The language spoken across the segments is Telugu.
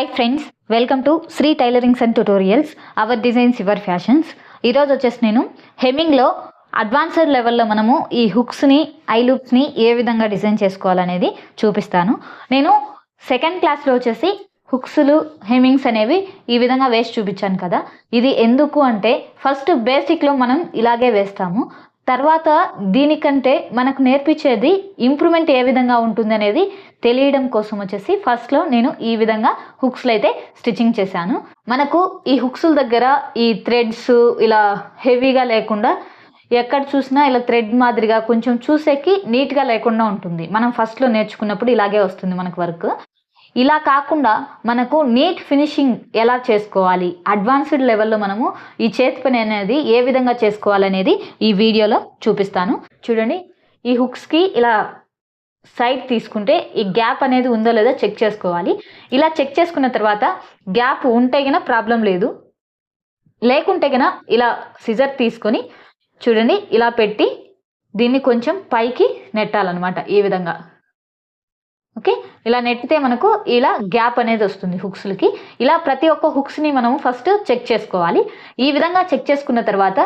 Hi friends, welcome to Shri tailorings and tutorials, our designs your fashions. ఈరోజు వచ్చేసి నేను హెమ్మింగ్లో అడ్వాన్స్డ్ లెవెల్లో మనము ఈ హుక్స్ని, ఐ లూప్స్ని ఏ విధంగా డిజైన్ చేసుకోవాలనేది చూపిస్తాను. నేను సెకండ్ క్లాస్లో వచ్చేసి హుక్స్లు, హెమ్మింగ్స్ అనేవి ఈ విధంగా వేసి చూపించాను కదా. ఇది ఎందుకు అంటే ఫస్ట్ బేసిక్లో మనం ఇలాగే వేస్తాము. తర్వాత దీనికంటే మనకు నేర్పించేది ఇంప్రూవ్మెంట్ ఏ విధంగా ఉంటుంది అనేది తెలియడం కోసం వచ్చేసి ఫస్ట్లో నేను ఈ విధంగా హుక్స్లు అయితే స్టిచ్చింగ్ చేశాను. మనకు ఈ హుక్స్ల దగ్గర ఈ థ్రెడ్స్ ఇలా హెవీగా లేకుండా ఎక్కడ చూసినా ఇలా థ్రెడ్ మాదిరిగా కొంచెం చూసేకి నీట్గా లేకుండా ఉంటుంది. మనం ఫస్ట్లో నేర్చుకున్నప్పుడు ఇలాగే వస్తుంది మనకు వర్క్. ఇలా కాకుండా మనకు నీట్ ఫినిషింగ్ ఎలా చేసుకోవాలి, అడ్వాన్స్డ్ లెవెల్లో మనము ఈ చేతి పని అనేది ఏ విధంగా చేసుకోవాలనేది ఈ వీడియోలో చూపిస్తాను. చూడండి, ఈ హుక్స్కి ఇలా సైడ్ తీసుకుంటే ఈ గ్యాప్ అనేది ఉందో లేదో చెక్ చేసుకోవాలి. ఇలా చెక్ చేసుకున్న తర్వాత గ్యాప్ ఉంటే గన ప్రాబ్లం లేదు, లేకుంటే గన ఇలా సిజర్ తీసుకొని చూడండి ఇలా పెట్టి దీన్ని కొంచెం పైకి నెట్టాలన్నమాట. ఈ విధంగా ఓకే, ఇలా నెట్టితే మనకు ఇలా గ్యాప్ అనేది వస్తుంది హుక్స్లకి. ఇలా ప్రతి ఒక్క హుక్స్ని మనం ఫస్ట్ చెక్ చేసుకోవాలి. ఈ విధంగా చెక్ చేసుకున్న తర్వాత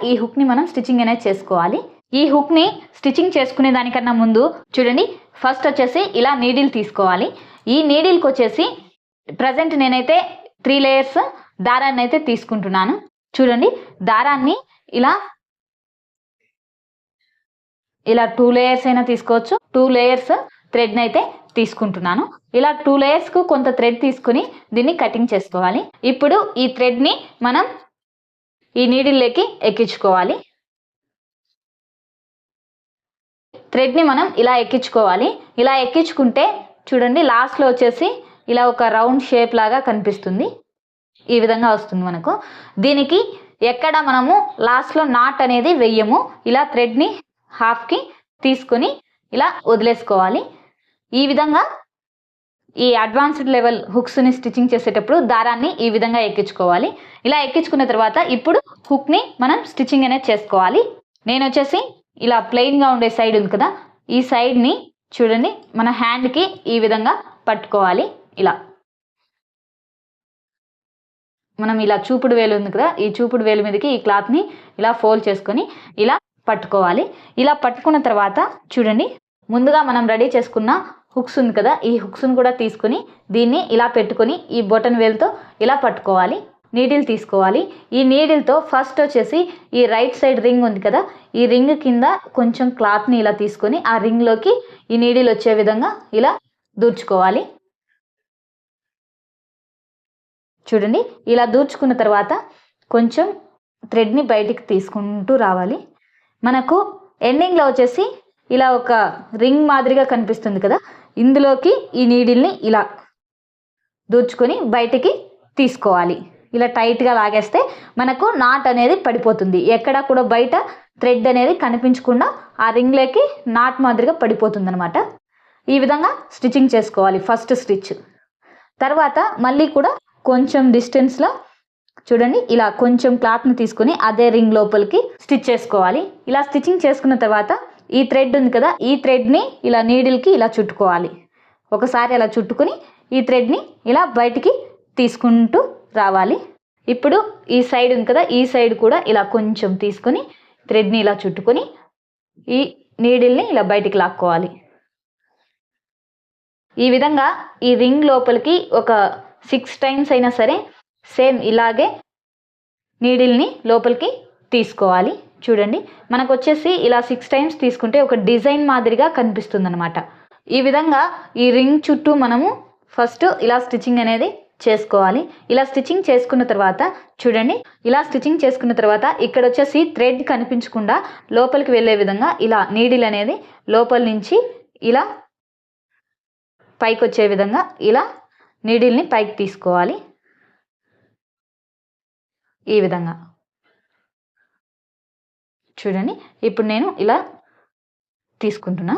ఈ హుక్ని మనం స్టిచ్చింగ్ అనేది చేసుకోవాలి. ఈ హుక్ని స్టిచ్చింగ్ చేసుకునే దానికన్నా ముందు చూడండి, ఫస్ట్ వచ్చేసి ఇలా నీడిల్ తీసుకోవాలి. ఈ నీడిల్కి వచ్చేసి ప్రజెంట్ నేనైతే 3 లేయర్స్ దారాన్ని అయితే తీసుకుంటున్నాను. చూడండి, దారాన్ని ఇలా 2 లేయర్స్ అయినా తీసుకోవచ్చు. 2 లేయర్స్ థ్రెడ్ని అయితే తీసుకుంటున్నాను. ఇలా 2 లేయర్స్కు కొంత థ్రెడ్ తీసుకుని దీన్ని కటింగ్ చేసుకోవాలి. ఇప్పుడు ఈ థ్రెడ్ని మనం ఈ నీడిల్లోకి ఎక్కించుకోవాలి. థ్రెడ్ని మనం ఇలా ఎక్కించుకోవాలి. ఇలా ఎక్కించుకుంటే చూడండి లాస్ట్లో వచ్చేసి ఇలా ఒక రౌండ్ షేప్ లాగా కనిపిస్తుంది. ఈ విధంగా వస్తుంది మనకు. దీనికి ఎక్కడ మనము లాస్ట్లో నాట్ అనేది వెయ్యము. ఇలా థ్రెడ్ని హాఫ్కి తీసుకొని ఇలా వదిలేసుకోవాలి. ఈ విధంగా ఈ అడ్వాన్స్డ్ లెవెల్ హుక్స్ని స్టిచ్చింగ్ చేసేటప్పుడు దారాన్ని ఈ విధంగా ఎక్కించుకోవాలి. ఇలా ఎక్కించుకున్న తర్వాత ఇప్పుడు హుక్ని మనం స్టిచ్చింగ్ అనేది చేసుకోవాలి. నేను వచ్చేసి ఇలా ప్లెయిన్గా ఉండే సైడ్ ఉంది కదా, ఈ సైడ్ని చూడండి మన హ్యాండ్కి ఈ విధంగా పట్టుకోవాలి. ఇలా మనం ఇలా చూపుడు వేలు ఉంది కదా, ఈ చూపుడు వేలు మీదకి ఈ క్లాత్ని ఇలా ఫోల్డ్ చేసుకొని ఇలా పట్టుకోవాలి. ఇలా పట్టుకున్న తర్వాత చూడండి ముందుగా మనం రెడీ చేసుకున్న హుక్స్ ఉంది కదా, ఈ హుక్స్ని కూడా తీసుకొని దీన్ని ఇలా పెట్టుకొని ఈ బొటన్ వేలుతో ఇలా పట్టుకోవాలి. నీడిల్ తీసుకోవాలి. ఈ నీడిల్తో ఫస్ట్ వచ్చేసి ఈ రైట్ సైడ్ రింగ్ ఉంది కదా, ఈ రింగ్ కింద కొంచెం క్లాత్ని ఇలా తీసుకొని ఆ రింగ్లోకి ఈ నీడిల్ వచ్చే విధంగా ఇలా దూర్చుకోవాలి. చూడండి, ఇలా దూర్చుకున్న తర్వాత కొంచెం థ్రెడ్ని బయటికి తీసుకుంటూ రావాలి. మనకు ఎండింగ్లో వచ్చేసి ఇలా ఒక రింగ్ మాదిరిగా కనిపిస్తుంది కదా, ఇందులోకి ఈ నీడిల్ని ఇలా దూర్చుకొని బయటికి తీసుకోవాలి. ఇలా టైట్గా లాగేస్తే మనకు నాట్ అనేది పడిపోతుంది. ఎక్కడ కూడా బయట థ్రెడ్ అనేది కనిపించకుండా ఆ రింగ్లోకి నాట్ మాదిరిగా పడిపోతుంది అనమాట. ఈ విధంగా స్టిచ్చింగ్ చేసుకోవాలి ఫస్ట్ స్టిచ్. తర్వాత మళ్ళీ కూడా కొంచెం డిస్టెన్స్లో చూడండి ఇలా కొంచెం క్లాత్ని తీసుకొని అదే రింగ్ లోపలికి స్టిచ్ చేసుకోవాలి. ఇలా స్టిచ్చింగ్ చేసుకున్న తర్వాత ఈ థ్రెడ్ ఉంది కదా, ఈ థ్రెడ్ని ఇలా నీడిల్కి ఇలా చుట్టుకోవాలి. ఒకసారి అలా చుట్టుకొని ఈ థ్రెడ్ని ఇలా బయటికి తీసుకుంటూ రావాలి. ఇప్పుడు ఈ సైడ్ ఉంది కదా, ఈ సైడ్ కూడా ఇలా కొంచెం తీసుకొని థ్రెడ్ని ఇలా చుట్టుకొని ఈ నీడిల్ని ఇలా బయటికి లాక్కోవాలి. ఈ విధంగా ఈ రింగ్ లోపలికి ఒక 6 టైమ్స్ అయినా సరే సేమ్ ఇలాగే నీడిల్ని లోపలికి తీసుకోవాలి. చూడండి మనకు వచ్చేసి ఇలా 6 టైమ్స్ తీసుకుంటే ఒక డిజైన్ మాదిరిగా కనిపిస్తుంది అనమాట. ఈ విధంగా ఈ రింగ్ చుట్టూ మనము ఫస్ట్ ఇలా స్టిచ్చింగ్ అనేది చేసుకోవాలి. ఇలా స్టిచ్చింగ్ చేసుకున్న తర్వాత చూడండి, ఇలా స్టిచ్చింగ్ చేసుకున్న తర్వాత ఇక్కడ వచ్చేసి థ్రెడ్ కనిపించకుండా లోపలికి వెళ్ళే విధంగా ఇలా నీడిల్ అనేది లోపల నుంచి ఇలా పైకి వచ్చే విధంగా ఇలా నీడిల్ని పైకి తీసుకోవాలి. ఈ విధంగా చూడండి, ఇప్పుడు నేను ఇలా తీసుకుంటున్నా.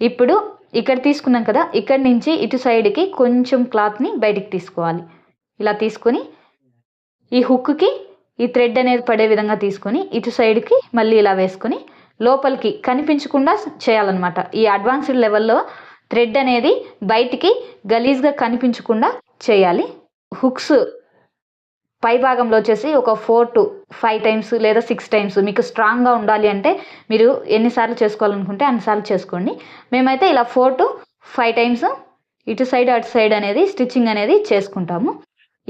ఇప్పుడు ఇక్కడ తీసుకున్నాం కదా, ఇక్కడి నుంచి ఇటు సైడ్కి కొంచెం క్లాత్ని బయటికి తీసుకోవాలి. ఇలా తీసుకొని ఈ హుక్కి ఈ థ్రెడ్ అనేది పడే విధంగా తీసుకొని ఇటు సైడ్కి మళ్ళీ ఇలా వేసుకొని లోపలికి కనిపించకుండా చేయాలన్నమాట. ఈ అడ్వాన్స్డ్ లెవెల్లో థ్రెడ్ అనేది బయటికి గలీజ్గా కనిపించకుండా చేయాలి. హుక్స్ పై భాగంలో వచ్చేసి ఒక 4 to 5 టైమ్స్ లేదా 6 టైమ్స్ మీకు స్ట్రాంగ్గా ఉండాలి అంటే మీరు ఎన్నిసార్లు చేసుకోవాలనుకుంటే అన్నిసార్లు చేసుకోండి. మేమైతే ఇలా 4 to 5 టైమ్స్ ఇటు సైడ్ అటు సైడ్ అనేది స్టిచ్చింగ్ అనేది చేసుకుంటాము.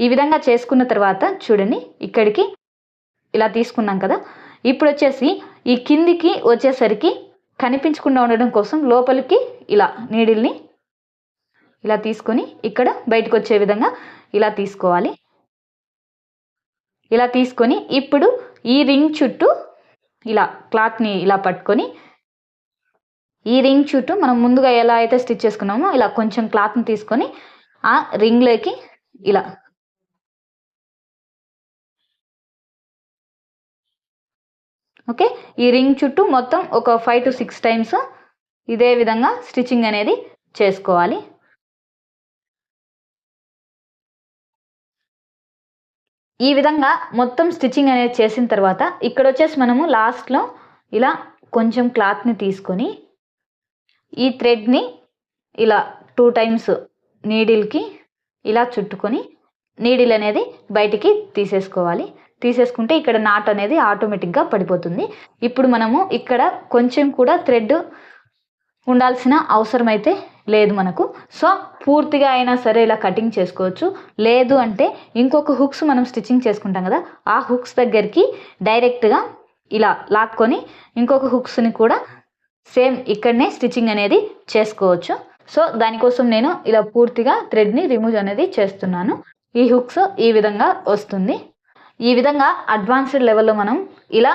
ఈ విధంగా చేసుకున్న తర్వాత చూడండి, ఇక్కడికి ఇలా తీసుకున్నాం కదా. ఇప్పుడు వచ్చేసి ఈ కిందికి వచ్చేసరికి కనిపించకుండా ఉండడం కోసం లోపలికి ఇలా నీడిల్ని ఇలా తీసుకొని ఇక్కడ బయటకు వచ్చే విధంగా ఇలా తీసుకోవాలి. ఇలా తీసుకొని ఇప్పుడు ఈ రింగ్ చుట్టూ ఇలా క్లాత్ని ఇలా పట్టుకొని ఈ రింగ్ చుట్టూ మనం ముందుగా ఎలా అయితే స్టిచ్ చేసుకున్నామో ఇలా కొంచెం క్లాత్ని తీసుకొని ఆ రింగ్లోకి ఇలా ఓకే, ఈ రింగ్ చుట్టూ మొత్తం ఒక 5 to 6 టైమ్స్ ఇదే విధంగా స్టిచ్చింగ్ అనేది చేసుకోవాలి. ఈ విధంగా మొత్తం స్టిచ్చింగ్ అనేది చేసిన తర్వాత ఇక్కడ వచ్చేసి మనము లాస్ట్లో ఇలా కొంచెం క్లాత్ని తీసుకొని ఈ థ్రెడ్ని ఇలా 2 టైమ్స్ నీడిల్కి ఇలా చుట్టుకొని నీడిల్ అనేది బయటికి తీసేసుకోవాలి. తీసేసుకుంటే ఇక్కడ నాట్ అనేది ఆటోమేటిక్గా పడిపోతుంది. ఇప్పుడు మనము ఇక్కడ కొంచెం కూడా థ్రెడ్ ఉండాల్సిన అవసరం అయితే లేదు మనకు. సో పూర్తిగా అయినా సరే ఇలా కటింగ్ చేసుకోవచ్చు. లేదు అంటే ఇంకొక హుక్స్ మనం స్టిచ్చింగ్ చేసుకుంటాం కదా, ఆ హుక్స్ దగ్గరికి డైరెక్ట్గా ఇలా లాక్కొని ఇంకొక హుక్స్ని కూడా సేమ్ ఇక్కడనే స్టిచ్చింగ్ అనేది చేసుకోవచ్చు. సో దానికోసం నేను ఇలా పూర్తిగా థ్రెడ్ని రిమూవ్ అనేది చేస్తున్నాను. ఈ హుక్స్ ఈ విధంగా వస్తుంది. ఈ విధంగా అడ్వాన్స్డ్ లెవెల్లో మనం ఇలా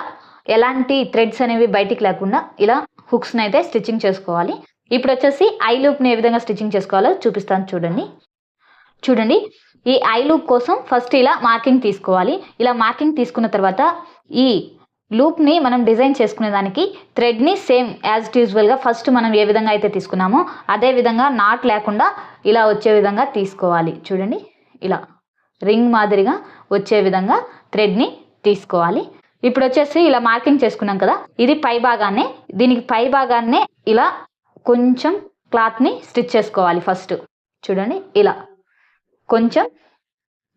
ఎలాంటి థ్రెడ్స్ అనేవి బయటికి లేకుండా ఇలా హుక్స్ని అయితే స్టిచ్చింగ్ చేసుకోవాలి. ఇప్పుడు వచ్చేసి ఐ లూప్ని ఏ విధంగా స్టిచ్చింగ్ చేసుకోవాలో చూపిస్తాను చూడండి. ఈ ఐ లూప్ కోసం ఫస్ట్ ఇలా మార్కింగ్ తీసుకోవాలి. ఇలా మార్కింగ్ తీసుకున్న తర్వాత ఈ లూప్ని మనం డిజైన్ చేసుకునే దానికి థ్రెడ్ని సేమ్ యాజ్ ఇట్ యూజువల్గా ఫస్ట్ మనం ఏ విధంగా అయితే తీసుకున్నామో అదే విధంగా నాట్ లేకుండా ఇలా వచ్చే విధంగా తీసుకోవాలి. చూడండి, ఇలా రింగ్ మాదిరిగా వచ్చే విధంగా థ్రెడ్ని తీసుకోవాలి. ఇప్పుడు వచ్చేసి ఇలా మార్కింగ్ చేసుకున్నాం కదా, ఇది పై భాగాన్నే, దీనికి పై భాగాన్నే ఇలా కొంచెం క్లాత్ని స్టిచ్ చేసుకోవాలి. ఫస్ట్ చూడండి, ఇలా కొంచెం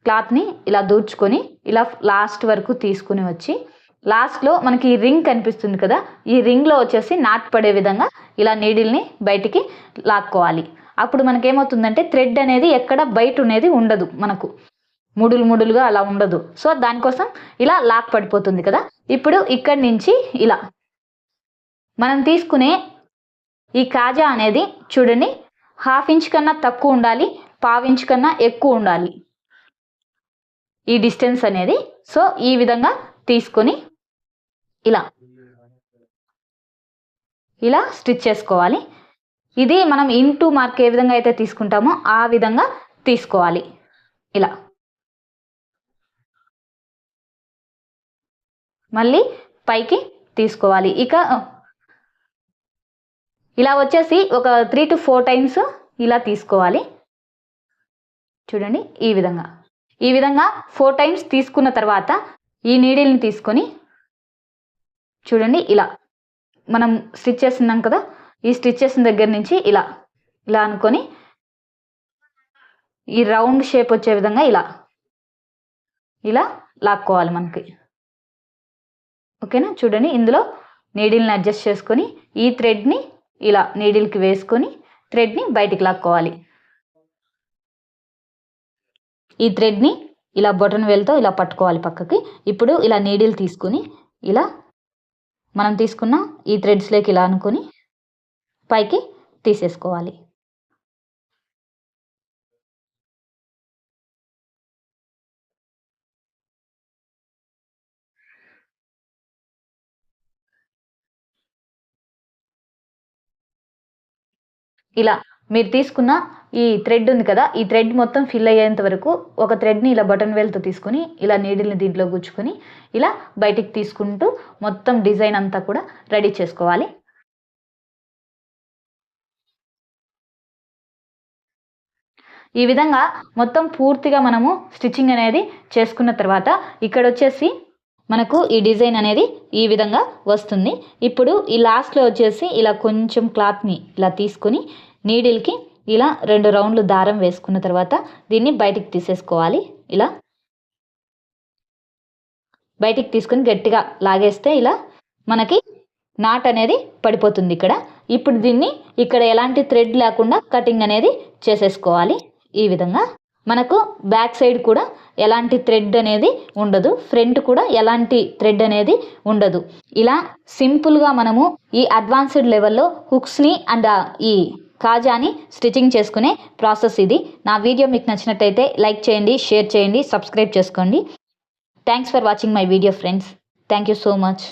క్లాత్ని ఇలా దూర్చుకొని ఇలా లాస్ట్ వరకు తీసుకుని వచ్చి లాస్ట్లో మనకి ఈ రింగ్ కనిపిస్తుంది కదా, ఈ రింగ్లో వచ్చేసి నాట్ పడే విధంగా ఇలా నీడిల్ని బయటికి లాక్కోవాలి. అప్పుడు మనకేమవుతుందంటే థ్రెడ్ అనేది ఎక్కడ బయట అనేది ఉండదు, మనకు ముడులుగా అలా ఉండదు. సో దానికోసం ఇలా లాక్ పడిపోతుంది కదా. ఇప్పుడు ఇక్కడి నుంచి ఇలా మనం తీసుకునే ఈ కాజా అనేది చూడండి 1/2 ఇంచ్ కన్నా తక్కువ ఉండాలి, 1/4 ఇంచ్ కన్నా ఎక్కువ ఉండాలి ఈ డిస్టెన్స్ అనేది. సో ఈ విధంగా తీసుకొని ఇలా స్టిచ్ చేసుకోవాలి. ఇది మనం ఇంటూ మార్క్ ఏ విధంగా అయితే తీసుకుంటామో ఆ విధంగా తీసుకోవాలి. ఇలా మళ్ళీ పైకి తీసుకోవాలి. ఇక ఇలా వచ్చేసి ఒక 3 to 4 టైమ్స్ ఇలా తీసుకోవాలి. చూడండి, ఈ విధంగా 4 టైమ్స్ తీసుకున్న తర్వాత ఈ నీడిల్ని తీసుకొని చూడండి ఇలా మనం స్టిచ్ చేస్తున్నాం కదా, ఈ స్టిచ్ చేసిన దగ్గర నుంచి ఇలా అనుకొని ఈ రౌండ్ షేప్ వచ్చే విధంగా ఇలా లాక్కోవాలి మనకి. ఓకేనా, చూడండి ఇందులో నీడిల్ని అడ్జస్ట్ చేసుకొని ఈ థ్రెడ్ని ఇలా నీడిల్కి వేసుకొని థ్రెడ్ని బయటికి లాక్కోవాలి. ఈ థ్రెడ్ని ఇలా బొటన్ వేలుతో ఇలా పట్టుకోవాలి పక్కకి. ఇప్పుడు ఇలా నీడిల్ తీసుకొని ఇలా మనం తీసుకున్న ఈ థ్రెడ్స్లోకి ఇలా అనుకొని పైకి తీసేసుకోవాలి. ఇలా మీరు తీసుకున్న ఈ థ్రెడ్ ఉంది కదా, ఈ థ్రెడ్ మొత్తం ఫిల్ అయ్యేంత వరకు ఒక థ్రెడ్ని ఇలా బటన్ వేల్తో తీసుకొని ఇలా నీడిల్ని దీంట్లో గుచ్చుకొని ఇలా బయటికి తీసుకుంటూ మొత్తం డిజైన్ అంతా కూడా రెడీ చేసుకోవాలి. ఈ విధంగా మొత్తం పూర్తిగా మనము స్టిచ్చింగ్ అనేది చేసుకున్న తర్వాత ఇక్కడ వచ్చేసి మనకు ఈ డిజైన్ అనేది ఈ విధంగా వస్తుంది. ఇప్పుడు ఈ లాస్ట్లో వచ్చేసి ఇలా కొంచెం క్లాత్ని ఇలా తీసుకొని నీడిల్కి ఇలా 2 రౌండ్లు దారం వేసుకున్న తర్వాత దీన్ని బయటికి తీసేసుకోవాలి. ఇలా బయటికి తీసుకొని గట్టిగా లాగేస్తే ఇలా మనకి నాట్ అనేది పడిపోతుంది ఇక్కడ. ఇప్పుడు దీన్ని ఇక్కడ ఎలాంటి థ్రెడ్ లేకుండా కటింగ్ అనేది చేసేసుకోవాలి. ఈ విధంగా మనకు బ్యాక్ సైడ్ కూడా ఎలాంటి థ్రెడ్ అనేది ఉండదు, ఫ్రంట్ కూడా ఎలాంటి థ్రెడ్ అనేది ఉండదు. ఇలా సింపుల్గా మనము ఈ అడ్వాన్స్డ్ లెవెల్లో హుక్స్ని అండ్ ఈ కాజాని స్టిచ్చింగ్ చేసుకునే ప్రాసెస్ ఇది. నా వీడియో మీకు నచ్చినట్టయితే లైక్ చేయండి, షేర్ చేయండి, సబ్స్క్రైబ్ చేసుకోండి. Thanks for watching my video friends. Thank you so much.